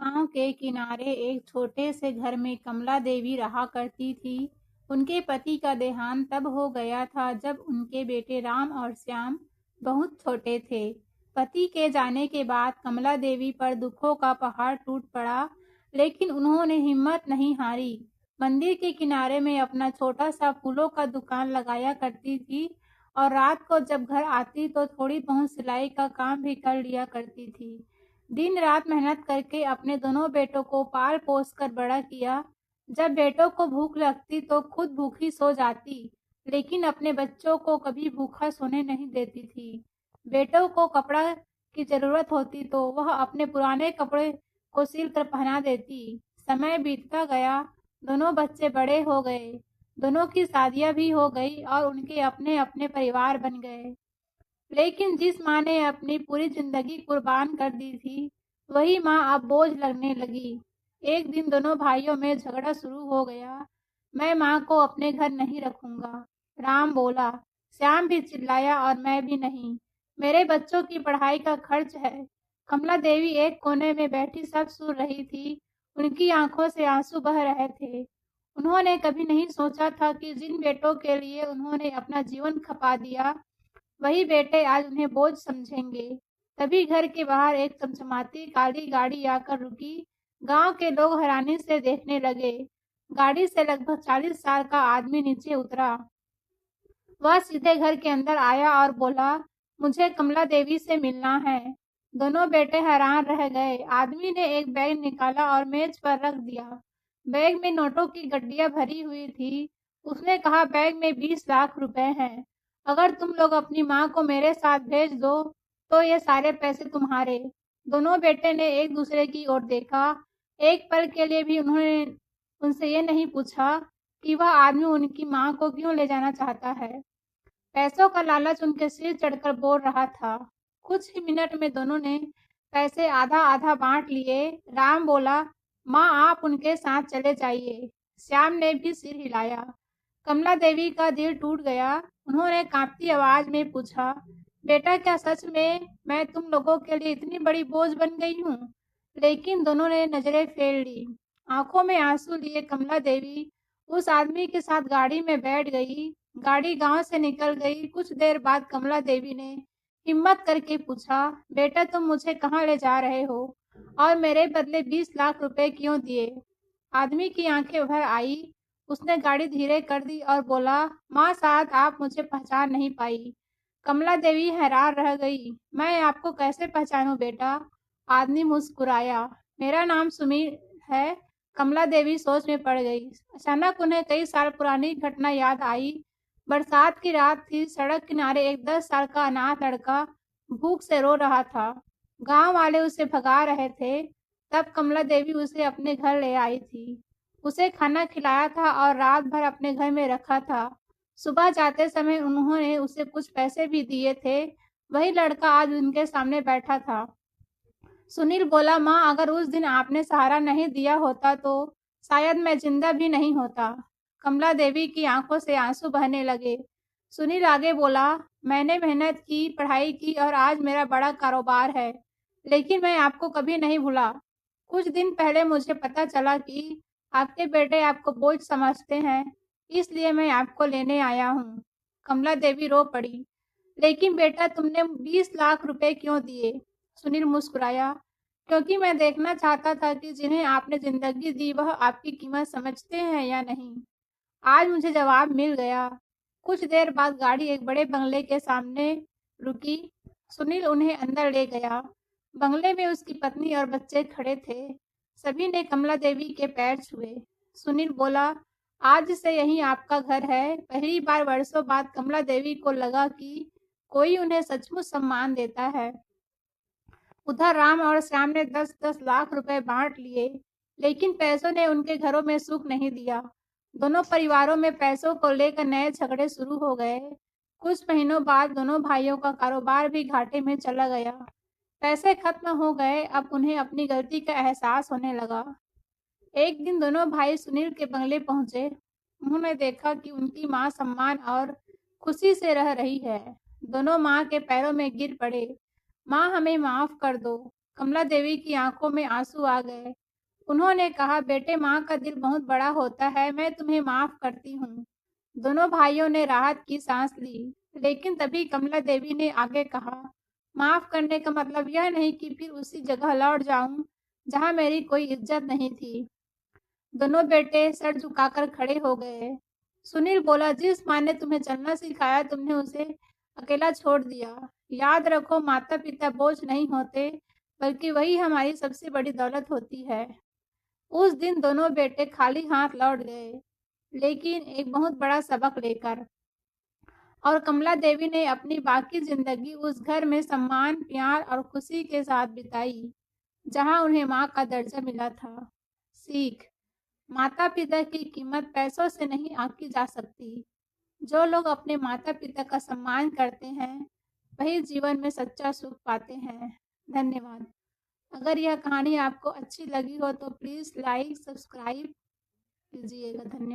गांव के किनारे एक छोटे से घर में कमला देवी रहा करती थी। उनके पति का देहांत तब हो गया था जब उनके बेटे राम और श्याम बहुत छोटे थे। पति के जाने के बाद कमला देवी पर दुखों का पहाड़ टूट पड़ा, लेकिन उन्होंने हिम्मत नहीं हारी। मंदिर के किनारे में अपना छोटा सा फूलों का दुकान लगाया करती थी और रात को जब घर आती तो थोड़ी बहुत सिलाई का काम भी कर लिया करती थी। दिन रात मेहनत करके अपने दोनों बेटों को पाल पोस कर बड़ा किया। जब बेटों को भूख लगती तो खुद भूखी सो जाती, लेकिन अपने बच्चों को कभी भूखा सोने नहीं देती थी। बेटों को कपड़ा की जरूरत होती तो वह अपने पुराने कपड़े को सिल कर पहना देती। समय बीतता गया, दोनों बच्चे बड़े हो गए, दोनों की शादियां भी हो गई और उनके अपने अपने परिवार बन गए। लेकिन जिस माँ ने अपनी पूरी जिंदगी कुर्बान कर दी थी, वही माँ अब बोझ लगने लगी। एक दिन दोनों भाइयों में झगड़ा शुरू हो गया। मैं माँ को अपने घर नहीं रखूंगा, राम बोला। श्याम भी चिल्लाया, और मैं भी नहीं। मेरे बच्चों की पढ़ाई का खर्च है। कमला देवी एक कोने में बैठी सब सुन रही थी। उनकी आंखों से आंसू बह रहे थे। उन्होंने कभी नहीं सोचा था कि जिन बेटों के लिए उन्होंने अपना जीवन खपा दिया, वही बेटे आज उन्हें बोझ समझेंगे। तभी घर के बाहर एक चमचमाती काली गाड़ी आकर रुकी। गांव के लोग हैरानी से देखने लगे। गाड़ी से लगभग 40 साल का आदमी नीचे उतरा। वह सीधे घर के अंदर आया और बोला, मुझे कमला देवी से मिलना है। दोनों बेटे हैरान रह गए। आदमी ने एक बैग निकाला और मेज पर रख दिया। बैग में नोटों की गड्डियां भरी हुई थी। उसने कहा, बैग में 20 लाख रुपए हैं। अगर तुम लोग अपनी माँ को मेरे साथ भेज दो तो ये सारे पैसे तुम्हारे। दोनों बेटे ने एक दूसरे की ओर देखा। एक पल के लिए भी उन्होंने उनसे ये नहीं पूछा कि वह आदमी उनकी माँ को क्यों ले जाना चाहता है। पैसों का लालच उनके सिर चढ़कर बोल रहा था। कुछ ही मिनट में दोनों ने पैसे आधा आधा बांट लिए। राम बोला, माँ आप उनके साथ चले जाइए। श्याम ने भी सिर हिलाया। कमला देवी का दिल टूट गया। उन्होंने कांपती आवाज में पूछा, बेटा क्या सच में मैं तुम लोगों के लिए इतनी बड़ी बोझ बन गई हूँ? लेकिन दोनों ने नजरें फेर ली। आंखों में आंसू लिए कमला देवी उस आदमी के साथ गाड़ी में बैठ गई। गाड़ी गांव से निकल गई। कुछ देर बाद कमला देवी ने हिम्मत करके पूछा, बेटा तुम मुझे कहाँ ले जा रहे हो और मेरे बदले 20 लाख रुपए क्यों दिए? आदमी की आंखें भर आई। उसने गाड़ी धीरे कर दी और बोला, माँ शायद आप मुझे पहचान नहीं पाई। कमला देवी हैरान रह गई। मैं आपको कैसे पहचानूं बेटा? आदमी मुस्कुराया। मेरा नाम सुमीर है। कमला देवी सोच में पड़ गई। अचानक उन्हें कई साल पुरानी घटना याद आई। बरसात की रात थी। सड़क किनारे एक 10 साल का अनाथ लड़का भूख से रो रहा था। गांव वाले उसे भगा रहे थे। तब कमला देवी उसे अपने घर ले आई थी। उसे खाना खिलाया था और रात भर अपने घर में रखा था। सुबह जाते समय उन्होंने उसे कुछ पैसे भी दिए थे। वही लड़का आज उनके सामने बैठा था। सुनील बोला, माँ अगर उस दिन आपने सहारा नहीं दिया होता तो शायद मैं जिंदा भी नहीं होता। कमला देवी की आंखों से आंसू बहने लगे। सुनील आगे बोला, मैंने मेहनत की, पढ़ाई की और आज मेरा बड़ा कारोबार है, लेकिन मैं आपको कभी नहीं भूला। कुछ दिन पहले मुझे पता चला कि आपके बेटे आपको बोझ समझते हैं, इसलिए मैं आपको लेने आया हूँ। कमला देवी रो पड़ी। लेकिन बेटा तुमने 20 लाख रुपए क्यों दिए? सुनील मुस्कुराया, क्योंकि मैं देखना चाहता था कि जिन्हें आपने जिंदगी दी वह आपकी कीमत समझते हैं या नहीं। आज मुझे जवाब मिल गया। कुछ देर बाद गाड़ी एक बड़े बंगले के सामने रुकी। सुनील उन्हें अंदर ले गया। बंगले में उसकी पत्नी और बच्चे खड़े थे। सभी ने कमला देवी के पैर छुए। सुनील बोला, आज से यही आपका घर है। पहली बार वर्षों बाद कमला देवी को लगा कि कोई उन्हें सचमुच सम्मान देता है। उधर राम और श्याम ने 10-10 लाख रुपए बांट लिए, लेकिन पैसों ने उनके घरों में सुख नहीं दिया। दोनों परिवारों में पैसों को लेकर नए झगड़े शुरू हो गए। कुछ महीनों बाद दोनों भाइयों का कारोबार भी घाटे में चला गया। पैसे खत्म हो गए। अब उन्हें अपनी गलती का एहसास होने लगा। एक दिन दोनों भाई सुनील के बंगले पहुंचे। उन्होंने देखा कि उनकी माँ सम्मान और खुशी से रह रही है। दोनों माँ के पैरों में गिर पड़े। माँ हमें माफ कर दो। कमला देवी की आंखों में आंसू आ गए। उन्होंने कहा, बेटे, माँ का दिल बहुत बड़ा होता है, मैं तुम्हें माफ करती हूँ। दोनों भाइयों ने राहत की सांस ली, लेकिन तभी कमला देवी ने आगे कहा, माफ करने का मतलब यह नहीं कि फिर उसी जगह लौट जाऊं जहां मेरी कोई इज्जत नहीं थी। दोनों बेटे सर झुकाकर खड़े हो गए। सुनील बोला, जिस माँ ने तुम्हें चलना सिखाया, तुमने उसे अकेला छोड़ दिया। याद रखो, माता पिता बोझ नहीं होते, बल्कि वही हमारी सबसे बड़ी दौलत होती है। उस दिन दोनों बेटे खाली हाथ लौट गए, लेकिन एक बहुत बड़ा सबक लेकर। और कमला देवी ने अपनी बाकी जिंदगी उस घर में सम्मान, प्यार और खुशी के साथ बिताई, जहां उन्हें माँ का दर्जा मिला था। सीख: माता पिता की कीमत पैसों से नहीं आंकी जा सकती। जो लोग अपने माता पिता का सम्मान करते हैं, वही जीवन में सच्चा सुख पाते हैं। धन्यवाद। अगर यह कहानी आपको अच्छी लगी हो तो प्लीज़ लाइक, सब्सक्राइब कीजिएगा। धन्यवाद।